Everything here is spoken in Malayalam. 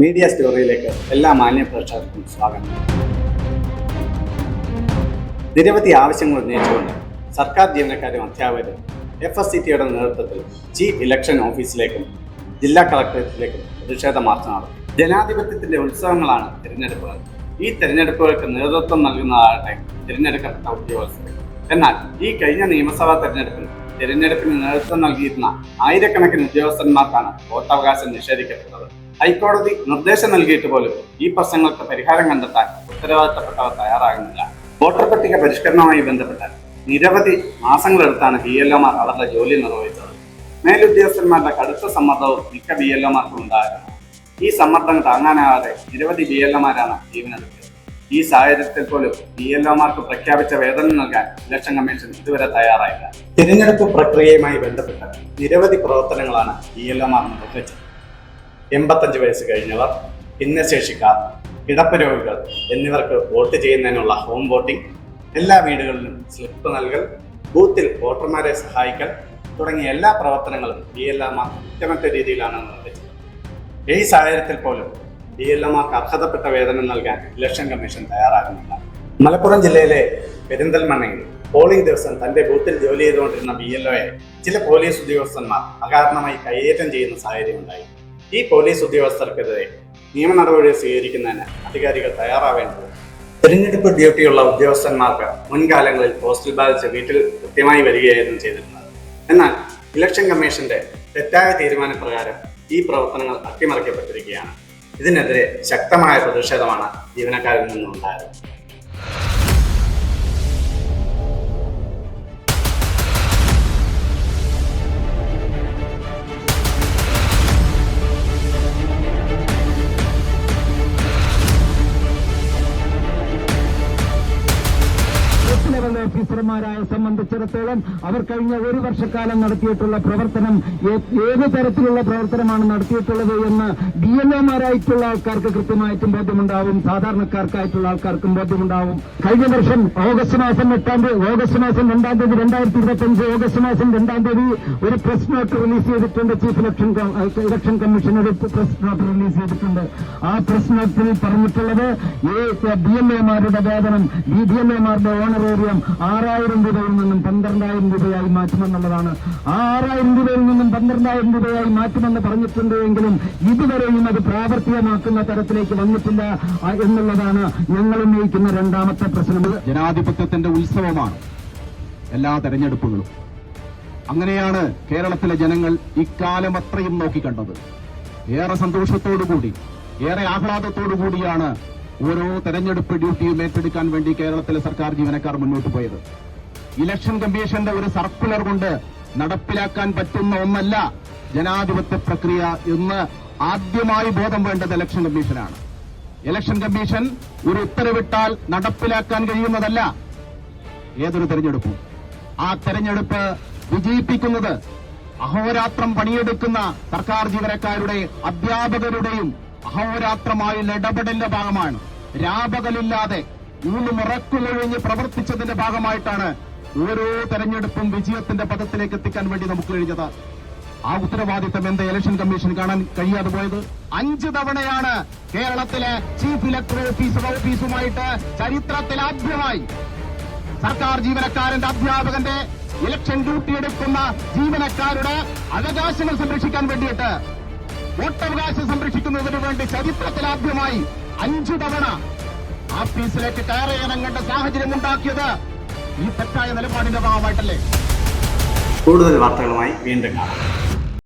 മീഡിയ സ്റ്റോറിയിലേക്ക് എല്ലാ മാന്യ പ്രേക്ഷകർക്കും സ്വാഗതം. നിരവധി ആവശ്യങ്ങൾ ഉന്നയിച്ചുകൊണ്ട് സർക്കാർ ജീവനക്കാരും അധ്യാപകരും FSCTയുടെ നേതൃത്വത്തിൽ ചീഫ് ഇലക്ഷൻ ഓഫീസിലേക്കും ജില്ലാ കളക്ടറേറ്റിലേക്കും പ്രതിഷേധ മാർച്ച് നടത്തി. ജനാധിപത്യത്തിന്റെ ഉത്സവങ്ങളാണ് തിരഞ്ഞെടുപ്പുകൾ. ഈ തിരഞ്ഞെടുപ്പുകൾക്ക് നേതൃത്വം നൽകുന്നതാകട്ടെ തിരഞ്ഞെടുക്കപ്പെട്ട ഉദ്യോഗസ്ഥർ. എന്നാൽ ഈ കഴിഞ്ഞ നിയമസഭാ തിരഞ്ഞെടുപ്പിന് നേതൃത്വം നൽകിയിരുന്ന ആയിരക്കണക്കിന് ഉദ്യോഗസ്ഥന്മാർക്കാണ് വോട്ടവകാശം നിഷേധിക്കപ്പെട്ടത്. ഹൈക്കോടതി നിർദ്ദേശം നൽകിയിട്ട് പോലും ഈ പ്രശ്നങ്ങൾക്ക് പരിഹാരം കണ്ടെത്താൻ ഉത്തരവാദിത്തപ്പെട്ടവർ തയ്യാറാകുന്നില്ല. വോട്ടർ പട്ടിക പരിഷ്കരണവുമായി ബന്ധപ്പെട്ട് നിരവധി മാസങ്ങളെടുത്താണ് BLOമാർ അവരുടെ ജോലി നിർവഹിച്ചത്. മേലുദ്യോഗസ്ഥന്മാരുടെ കടുത്ത സമ്മർദ്ദവും മിക്ക BLOമാർക്കും ഉണ്ടായിരുന്നു. ഈ സമ്മർദ്ദം താങ്ങാനാകാതെ നിരവധി BLOമാരാണ് ജീവനെടുത്തത്. ഈ സാഹചര്യത്തിൽ പോലും BLOമാർക്ക് പ്രഖ്യാപിച്ച വേതനം നൽകാൻ ഇലക്ഷൻ കമ്മീഷൻ ഇതുവരെ തയ്യാറായില്ല. തിരഞ്ഞെടുപ്പ് പ്രക്രിയയുമായി ബന്ധപ്പെട്ട് നിരവധി പ്രവർത്തനങ്ങളാണ് BLOമാർ നിർവഹിച്ചത്. 85 വയസ്സ് കഴിഞ്ഞവർ, ഭിന്നശേഷിക്കാർ, കിടപ്പ് രോഗികൾ എന്നിവർക്ക് വോട്ട് ചെയ്യുന്നതിനുള്ള ഹോം വോട്ടിംഗ്, എല്ലാ വീടുകളിലും സ്ലിപ്പ് നൽകൽ, ബൂത്തിൽ വോട്ടർമാരെ സഹായിക്കൽ തുടങ്ങിയ എല്ലാ പ്രവർത്തനങ്ങളും BLOമാർ കൃത്യമറ്റ രീതിയിലാണ് നിർവഹിച്ചത്. ഈ സാഹചര്യത്തിൽ പോലും BLOമാർക്ക് അർഹതപ്പെട്ട വേതനം നൽകാൻ ഇലക്ഷൻ കമ്മീഷൻ തയ്യാറാകുന്നില്ല. മലപ്പുറം ജില്ലയിലെ പെരിന്തൽമണ്ണയിൽ പോളിംഗ് ദിവസം തന്റെ ബൂത്തിൽ ജോലി ചെയ്തുകൊണ്ടിരുന്ന BLOയെ ചില പോലീസ് ഉദ്യോഗസ്ഥന്മാർ അകാരണമായി കൈയേറ്റം ചെയ്യുന്ന സാഹചര്യം ഉണ്ടായി. ഈ പോലീസ് ഉദ്യോഗസ്ഥർക്കെതിരെ നിയമ നടപടികൾ സ്വീകരിക്കുന്നതിന് അധികാരികൾ തയ്യാറാവേണ്ടത്. തിരഞ്ഞെടുപ്പ് ഡ്യൂട്ടിയുള്ള ഉദ്യോഗസ്ഥന്മാർക്ക് മുൻകാലങ്ങളിൽ പോസ്റ്റൽ ബാലറ്റ് വീട്ടിൽ കൃത്യമായി വരികയായിരുന്നു ചെയ്തിരുന്നത്. എന്നാൽ ഇലക്ഷൻ കമ്മീഷന്റെ തെറ്റായ തീരുമാനപ്രകാരം ഈ പ്രവർത്തനങ്ങൾ അട്ടിമറിക്കപ്പെട്ടിരിക്കുകയാണ്. ഇതിനെതിരെ ശക്തമായ പ്രതിഷേധമാണ് ജീവനക്കാരിൽ നിന്നുണ്ടായത്. ഓഫീസർമാരായ സംബന്ധിച്ചിടത്തോളം അവർ കഴിഞ്ഞ ഒരു വർഷക്കാലം നടത്തിയിട്ടുള്ള പ്രവർത്തനം ഏത് തരത്തിലുള്ള പ്രവർത്തനമാണ് നടത്തിയിട്ടുള്ളത് എന്ന് BLOമാരായിട്ടുള്ള ആൾക്കാർക്ക് കൃത്യമായിട്ടും ബോധ്യമുണ്ടാവും, സാധാരണക്കാർക്കായിട്ടുള്ള ആൾക്കാർക്കും ബോധ്യമുണ്ടാവും. കഴിഞ്ഞ വർഷം ഓഗസ്റ്റ് മാസം 2 2025 ഓഗസ്റ്റ് മാസം 2 ഒരു പ്രസ് നോട്ട് റിലീസ് ചെയ്തിട്ടുണ്ട്. ചീഫ് ഇലക്ഷൻ കമ്മീഷൻ ഒരു പ്രസ് നോട്ട് റിലീസ് ചെയ്തിട്ടുണ്ട്. ആ പ്രസ് നോട്ടിൽ പറഞ്ഞിട്ടുള്ളത് BLOമാരുടെ വേതനം, BLOമാരുടെ ഓണറേറിയം 6000 രൂപയിൽ നിന്നും 12000 രൂപയായി മാറ്റുമെന്നുള്ളതാണ്. ആ 6000 രൂപയിൽ നിന്നും 12000 രൂപയായി മാറ്റുമെന്ന് പറഞ്ഞിട്ടുണ്ട് എങ്കിലും ഇതുവരെയും അത് പ്രാവർത്തികമാക്കുന്ന തരത്തിലേക്ക് വന്നിട്ടില്ല എന്നുള്ളതാണ് ഞങ്ങൾ ഉന്നയിക്കുന്ന രണ്ടാമത്തെ പ്രശ്നം. ജനാധിപത്യത്തിന്റെ ഉത്സവമാണ് എല്ലാ തെരഞ്ഞെടുപ്പുകളും. അങ്ങനെയാണ് കേരളത്തിലെ ജനങ്ങൾ ഇക്കാലം അത്രയും നോക്കിക്കണ്ടത്. ഏറെ സന്തോഷത്തോടുകൂടി, ഏറെ ആഹ്ലാദത്തോടുകൂടിയാണ് ഓരോ തെരഞ്ഞെടുപ്പ് ഡ്യൂട്ടിയും ഏറ്റെടുക്കാൻ വേണ്ടി കേരളത്തിലെ സർക്കാർ ജീവനക്കാർ മുന്നോട്ട് പോയത്. ഇലക്ഷൻ കമ്മീഷന്റെ ഒരു സർക്കുലർ കൊണ്ട് നടപ്പിലാക്കാൻ പറ്റുന്ന ഒന്നല്ല ജനാധിപത്യ പ്രക്രിയ എന്ന് ആദ്യമായി ബോധം വേണ്ടത് ഇലക്ഷൻ കമ്മീഷനാണ്. ഇലക്ഷൻ കമ്മീഷൻ ഒരു ഉത്തരവിട്ടാൽ നടപ്പിലാക്കാൻ കഴിയുന്നതല്ല ഏതൊരു തെരഞ്ഞെടുപ്പും. ആ തെരഞ്ഞെടുപ്പ് വിജയിപ്പിക്കുന്നത് അഹോരാത്രം പണിയെടുക്കുന്ന സർക്കാർ ജീവനക്കാരുടെ, അധ്യാപകരുടെയും അഹോരാത്രമായുള്ള ഇടപെടലിന്റെ ഭാഗമാണ്. രാപകലില്ലാതെ മുറക്കുമൊഴിഞ്ഞ് പ്രവർത്തിച്ചതിന്റെ ഭാഗമായിട്ടാണ് ഓരോ തെരഞ്ഞെടുപ്പും വിജയത്തിന്റെ പദത്തിലേക്ക് എത്തിക്കാൻ വേണ്ടി നമുക്ക് കഴിഞ്ഞത്. ആ ഉത്തരവാദിത്തം എന്താ ഇലക്ഷൻ കമ്മീഷൻ കാണാൻ കഴിയാതെ പോയത്? 5 തവണയാണ് കേരളത്തിലെ ചീഫ് ഇലക്ടറൽ ഓഫീസുമായിട്ട് ചരിത്രത്തിലാദ്യമായി സർക്കാർ ജീവനക്കാരന്റെ, അധ്യാപകന്റെ, ഇലക്ഷൻ ഡ്യൂട്ടി എടുക്കുന്ന ജീവനക്കാരുടെ അവകാശങ്ങൾ സംരക്ഷിക്കാൻ വേണ്ടിയിട്ട്, വോട്ടവകാശം സംരക്ഷിക്കുന്നതിന് വേണ്ടി ചരിത്രത്തിലാദ്യമായി 5 തവണ ഓഫീസിലേക്ക് കയറിയിറങ്ങേണ്ട സാഹചര്യം ഉണ്ടാക്കിയത് ഈ തെറ്റായ നിലപാടിന്റെ ഭാഗമായിട്ടല്ലേ? കൂടുതൽ വാർത്തകളുമായി വീണ്ടും കാണാം.